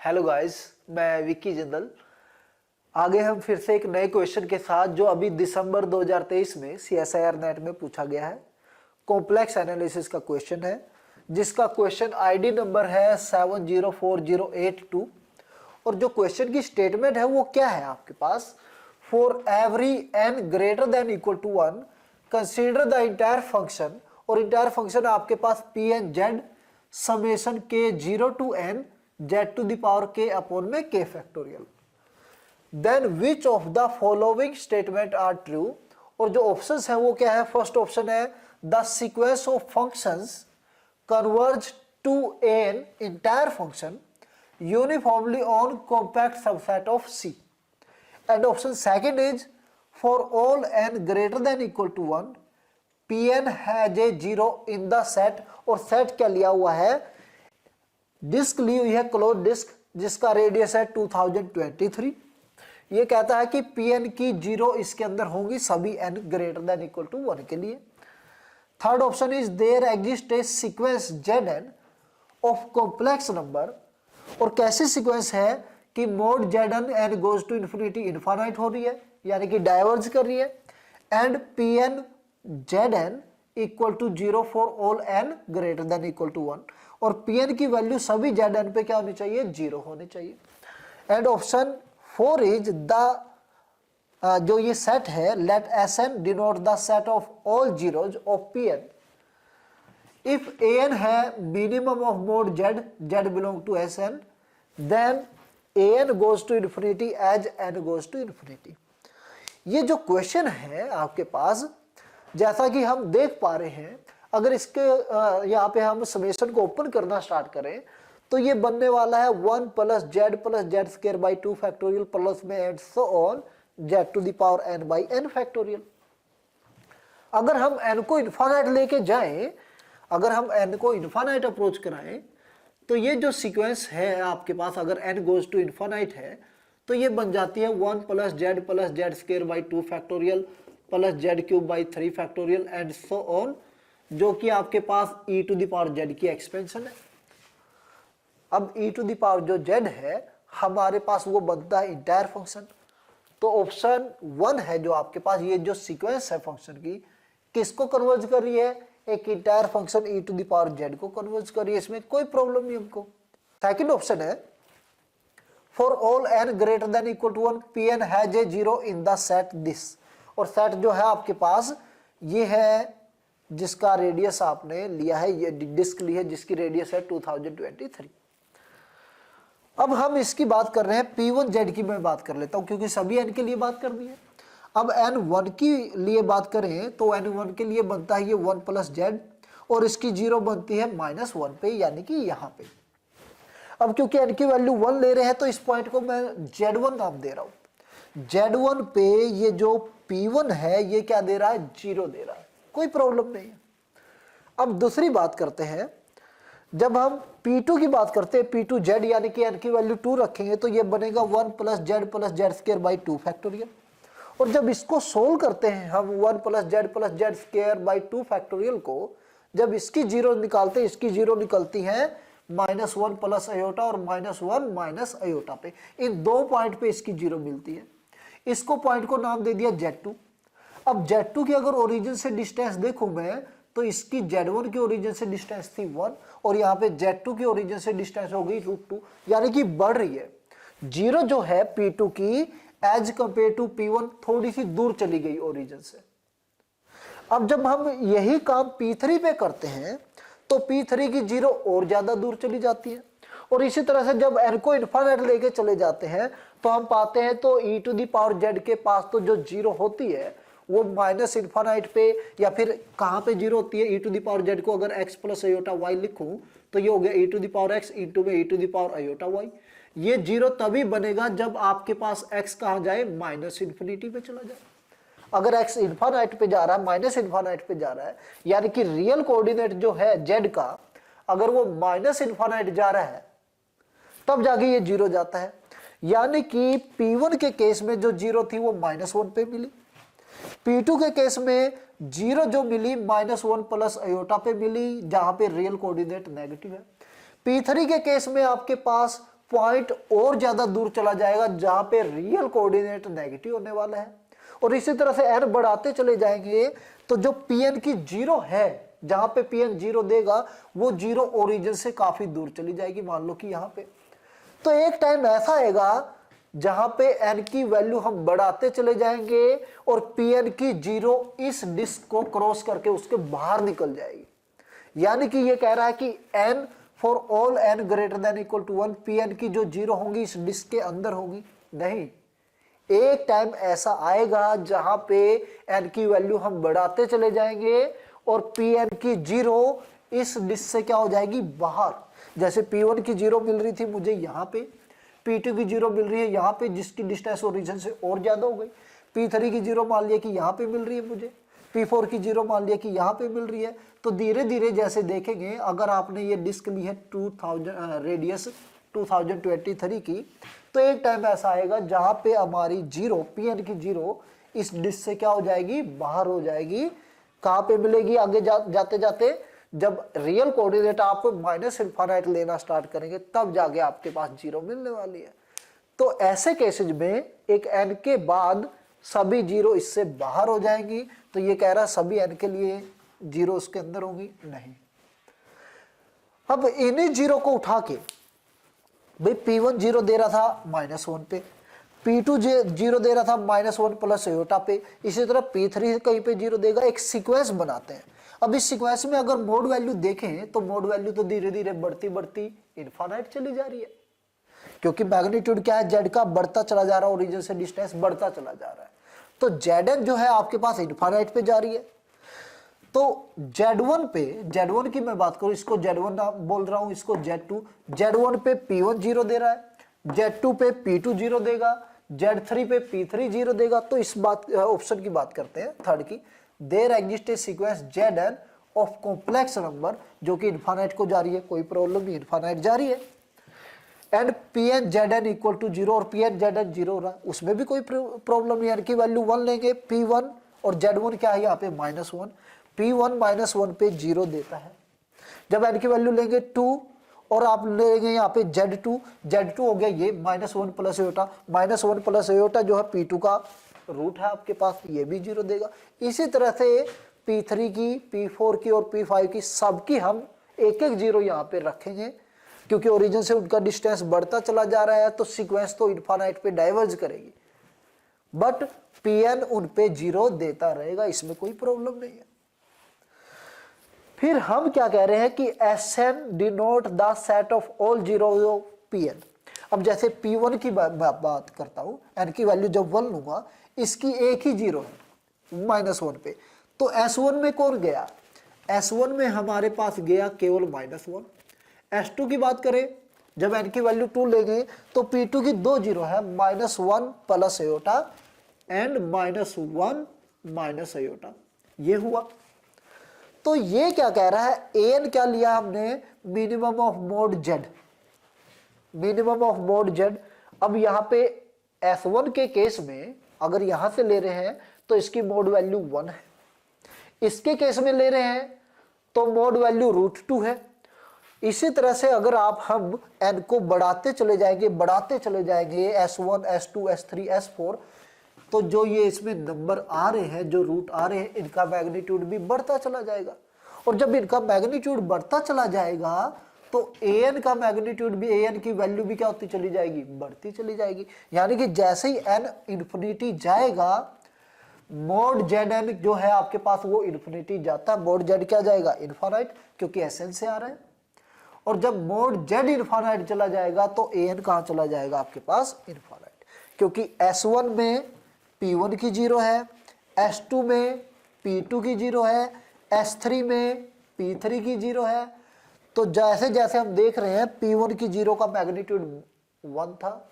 Hello guys, मैं विक्की जिंदल। आगे हम फिर से एक नए क्वेश्चन के साथ जो अभी दिसंबर 2023 में CSIR नेट में पूछा गया है, कॉम्प्लेक्स एनालिसिस का क्वेश्चन है, जिसका क्वेश्चन आईडी नंबर है 704082। और जो क्वेश्चन की स्टेटमेंट है वो क्या है आपके पास, for every n greater than equal to 1 consider the entire function. और इंटायर फंक्शन आपके पास पी एन जेड समेशन के 0 to n z to the power k upon में k factorial. Then which of the following statement are true. और जो options है वो क्या है, फर्स्ट ऑप्शन है the sequence of functions converge to an entire function uniformly on compact subset of C। And option second is for all n greater than equal to 1 Pn has a 0 in the set. और set क्या लिया हुआ है, disc ली हुई है close disc जिसका radius है 2023। ये कहता है कि Pn की 0 इसके अंदर होंगी सभी n greater than equal to 1 के लिए। Third option is there exist a sequence Zn of complex number. और कैसी सीक्वेंस है कि mod Zn n goes to infinity infinite हो रही है, यानी कि डाइवर्ज कर रही है, and Pn Zn equal to 0 for all n greater than equal to 1। और Pn की वैल्यू सभी Zn पे क्या होनी चाहिए, 0 होनी चाहिए। एंड ऑप्शन 4 इज द जो ये सेट है, let Sn denote the set of all zeros of Pn। If An है minimum of mod Z belong to Sn, then An goes to infinity as n goes to infinity. ये जो question है आपके पास, जैसा कि हम देख पा रहे हैं, अगर इसके यहाँ पे हम समेशन को ओपन करना स्टार्ट करें तो ये बनने वाला है 1 plus z square by 2 factorial plus में and so on z to the power n by n factorial. अगर हम n को इनफाइनाइट लेके जाएं, अगर हम n को इनफाइनाइट अप्रोच कराएं, तो ये जो सीक्वेंस है आपके पास, अगर n गोज टू इनफाइनाइट है तो ये बन जाती है 1 plus z square by 2 factorial plus z cube by 3 factorial and so on, जो कि आपके पास e to the power z की एक्सपेंशन है। अब e टू द पावर जो z है हमारे पास वो बनता है इंटायर फंक्शन। तो ऑप्शन 1 है जो आपके पास, ये जो सीक्वेंस है फंक्शन की, किसको कन्वर्ज कर रही है, एक entire function e to the power z को कन्वर्ज कर रही है, इसमें कोई प्रॉब्लम नहीं हमको। सेकंड ऑप्शन है for all n greater than equal to 1 Pn has a 0 in the set this. और सेट जो है आपके पास ये है जिसका रेडियस आपने लिया है, ये डिस्क ली है जिसकी रेडियस है 2023। अब हम इसकी बात कर रहे हैं P1Z की, मैं बात कर लेता हूं क्योंकि सभी n के लिए बात कर दी है। अब n1 के लिए बात करें तो n1 के लिए बनता है ये 1 प्लस जेड, और इसकी 0 बनती है -1 पे, यानी कि यहाँ पे। अब क्योंकि n की वैल्यू 1 ले रहे हैं तो इस पॉइंट को मैं Z1 नाम दे रहा हूं। Z1 पे ये जो P1 है ये क्या दे रहा है, 0 दे रहा है, कोई प्रॉब्लम नहीं है। अब दूसरी बात करते हैं, जब हम P2 की बात करते हैं, P2Z यानी कि n की वैल्यू 2 रखेंगे तो ये बनेगा 1 plus z square by 2 factorial. और जब इसको सोल्व करते हैं हम 1 plus z square by 2 factorial को, जब इसकी 0 निकालते हैं, इसकी 0 निकलती है -1 प्लस अयोटा और -1 माइनस अयोटा पे, इन दो पॉइंट पे इसकी 0 मिलती है। इसको पॉइंट को नाम दे दिया Z2। अब Z2 की अगर ओरिजिन से डिस्टेंस देखूं मैं तो इसकी Z1 की ओरिजिन से डिस्टेंस थी 1 और यहाँ पे Z2 की ओरिजिन से डिस्टेंस हो गई √2, यानी कि बढ़ रही है। 0 जो है P2 की एज कंपेयर टू P1 थोड़ी सी दूर चली गई ओरिजिन से। अब जब हम यही काम P3 पे करते हैं तो P3 की 0 और ज्यादा दूर चली जाती है। और इसी तरह से जब n को इनफाइनाइट लेके चले जाते हैं तो हम पाते हैं तो e to the power z के पास तो जो 0 होती है वो माइनस इनफाइनाइट पे, या फिर कहाँ पे 0 होती है, e to the power z को अगर x प्लस अयोटा y लिखूं तो ये हो गया e to the power x into में e to the power iota y। ये 0 तभी बनेगा जब आपके पास x कहाँ जाए, माइनस इन्फिनिटी पे चला जाए। अगर x इनफाइनाइट पे जा रहा है, माइनस इनफाइनाइट पे जा रहा है, यानी कि रियल कोऑर्डिनेट जो है z का, अगर वो माइनस इनफाइनाइट जा रहा है तब जाके ये 0 जाता है। यानी कि P1 के केस में जो 0 थी वो -1 पे मिली, P2 के केस में 0 जो मिली -1 प्लस अयोटा पे मिली, जहां पे रियल कोऑर्डिनेट नेगेटिव है। P3 के केस में आपके पास पॉइंट और ज्यादा दूर चला जाएगा जहां पे रियल कोऑर्डिनेट नेगेटिव होने वाला है। और इसी तरह से n बढ़ाते चले जाएंगे तो जो Pn की जीरो है, जहां पे Pn जीरो देगा वो जीरो ओरिजिन से काफी दूर चली जाएगी, मान लो कि यहां पे। तो एक टाइम ऐसा आएगा जहां पे n की वैल्यू हम बढ़ाते चले जाएंगे और Pn की जीरो इस डिस्क को क्रॉस करके उसके बाहर निकल जाएगी। यानी कि ये कह रहा है कि n for all n greater than equal to 1, Pn की जो जीरो होंगी इस डिस्क के अंदर होगी नहीं। एक टाइम ऐसा आएगा जहां पे n की वैल्यू हम बढ़ाते चले जाएंगे और Pn की जीरो इस डिस्क से क्या हो जाएगी, बाहर। जैसे P1 की जीरो मिल रही थी मुझे यहाँ पे, P2 की जीरो मिल रही है यहाँ पे जिसकी डिस्टेंस ओरिजिन से और ज्यादा हो गई, P3 की जीरो मान लिया कि यहाँ पे मिल रही है मुझे, P4 की जीरो मान लिया कि यहाँ पे मिल रही है। तो धीरे धीरे जैसे देखेंगे, अगर आपने ये डिस्क ली है 2000 रेडियस 2023 की, तो एक टाइम ऐसा आएगा जहां पे हमारी जीरो Pn की जीरो इस डिस्क से क्या हो जाएगी, बाहर हो जाएगी। कहां पे मिलेगी आगे जाते जाते, जब रियल कोऑर्डिनेट आप माइनस इनफाइनाइट लेना स्टार्ट करेंगे तब जाके आपके पास जीरो मिलने वाली है। तो ऐसे केसेज में एक n के बाद सभी जीरो इससे बाहर हो जाएंगी। तो ये कह रहा है सभी n के लिए जीरो उसके अंदर होगी नहीं। अब इन्हीं जीरो को उठा के भाई P1 जीरो दे रहा था -1 पे, P2 जीरो दे रहा था -1 प्लस एयोटा पे, इसी तरह P3 कहीं पे जीरो देगा। एक सीक्वेंस बनाते हैं। अब इस सीक्वेंस में अगर मोड वैल्यू देखें तो मोड वैल्यू तो धीरे धीरे बढ़ती बढ़ती इनफाइनाइट चली जा रही है, क्योंकि मैग्नीट्यूड क्या है, जेड का बढ़ता चला जा रहा है, ओरिजिन से डिस्टेंस बढ़ता चला जा रहा है। तो Zn जो है आपके पास इनफाइनाइट पे जा रही है। तो Z1 पे, Z1 की मैं बात करूं, इसको Z1 बोल रहा हूं, इसको Z2, Z1 पे P1 जीरो दे रहा है, Z2 पे P2 जीरो देगा, Z3 पे P3 जीरो देगा। तो इस बात ऑप्शन की बात करते हैं, थर्ड की, there exist a sequence Zn of complex number, जो कि इनफाइनाइट को जा रही है, कोई प्रॉब्लम नहीं, इनफाइनाइट जा रही है, and Pn Zn equal to zero, और Pn Zn जीरो हो रहा है, उसमें भी कोई प्रॉब्लम नहीं। की वैल्यू 1 लेंगे, P1 और Z1 क्या है यहाँ पे -1, P1 -1 पे जीरो देता है। जब n की वैल्यू लेंगे 2 और आप लेंगे यहाँ पे Z2 हो गया ये -1 प्लस एयोटा, -1 प्लस एयोटा जो है P2 का रूट है आपके पास, ये भी जीरो देगा। इसी तरह से P3 की, P4 की और P5 की सबकी हम एक एक जीरो यहाँ पे रखेंगे, क्योंकि ओरिजिन से उनका डिस्टेंस बढ़ता चला जा रहा है। तो सीक्वेंस तो इनफाइनाइट पे डाइवर्ज करेगी, बट Pn उन पे जीरो देता रहेगा, इसमें कोई प्रॉब्लम नहीं है। फिर हम क्या कह रहे हैं कि Sn denote the set of all zero of Pn। अब जैसे P1 की बात करता हूं, n की वैल्यू जब 1 लूंगा, इसकी एक ही जीरो है -1 पे, तो S1 में कौन गया, S1 में हमारे पास गया केवल -1। S2 की बात करें, जब n की वैल्यू 2 लेंगे तो P2 की 2 जीरो है, -1 plus aorta and -1 minus aorta, ये हुआ। तो ये क्या कह रहा है, an क्या लिया हमने, minimum of mod z, minimum of mod z। अब यहाँ पे S1 के केस में अगर यहां से ले रहे हैं तो इसकी मोड वैल्यू 1 है, इसके केस में ले रहे हैं तो मोड वैल्यू √2 है। इसी तरह से अगर आप हम n को बढ़ाते चले जाएंगे S1 S2 S3 S4, तो जो ये इसमें नंबर आ रहे हैं, जो रूट आ रहे हैं, इनका मैग्नीट्यूड भी बढ़ता चला जाएगा। और जब इनका मैग्नीट्यूड बढ़ता चला जाएगा तो an का मैग्नीट्यूड भी, an की वैल्यू भी क्या होती चली जाएगी, बढ़ती चली जाएगी। यानी कि जैसे ही n इन्फिनिटी जाएगा, मोड Zn जो है आपके पास वो इन्फिनिटी जाता है, मोड Z क्या जाएगा, इनफाइनाइट, क्योंकि Sn से आ रहा है। और जब मोड Z इनफाइनाइट चला जाएगा तो an कहां चला जाएगा आपके पास, इनफाइनाइट, क्योंकि S1 में P1 की जीरो है, S2 में P2 की जीरो है, S3 में P3 की जीरो है। तो जैसे जैसे हम देख रहे हैं, P1 की जीरो का मैग्नीट्यूड 1 था,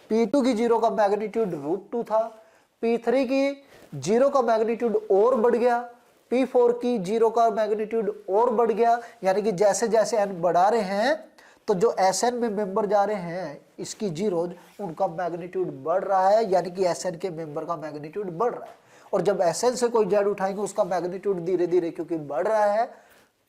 P2 की जीरो का मैग्नीट्यूड √2 था, P3 की जीरो का मैग्नीट्यूड और बढ़ गया, P4 की जीरो का मैग्नीट्यूड और बढ़ गया। यानी कि जैसे जैसे n बढ़ा रहे हैं तो जो Sn में मेंबर जा रहे हैं इसकी जीरोज, उनका मैग्नीट्यूड बढ़ रहा है, यानी कि Sn के मेंबर का मैग्नीट्यूड बढ़ रहा है। और जब Sn से कोई Z उठाएंगे उसका मैग्नीट्यूड धीरे धीरे क्योंकि बढ़ रहा है,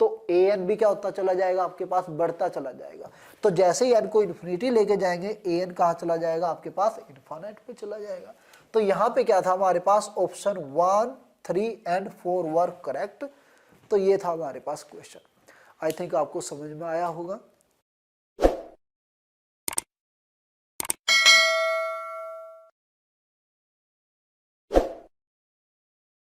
तो ए एन भी क्या होता चला जाएगा आपके पास, बढ़ता चला जाएगा। तो जैसे ही एन को इन्फिनिटी लेके जाएंगे ए एन कहाँ चला जाएगा आपके पास, इन्फिनिट पे चला जाएगा। तो यहाँ पे क्या था हमारे पास, ऑप्शन 1, 3 एंड 4 वर करेक्ट। तो ये था हमारे पास क्वेश्चन। आई थिंक आपको समझ में आया होगा।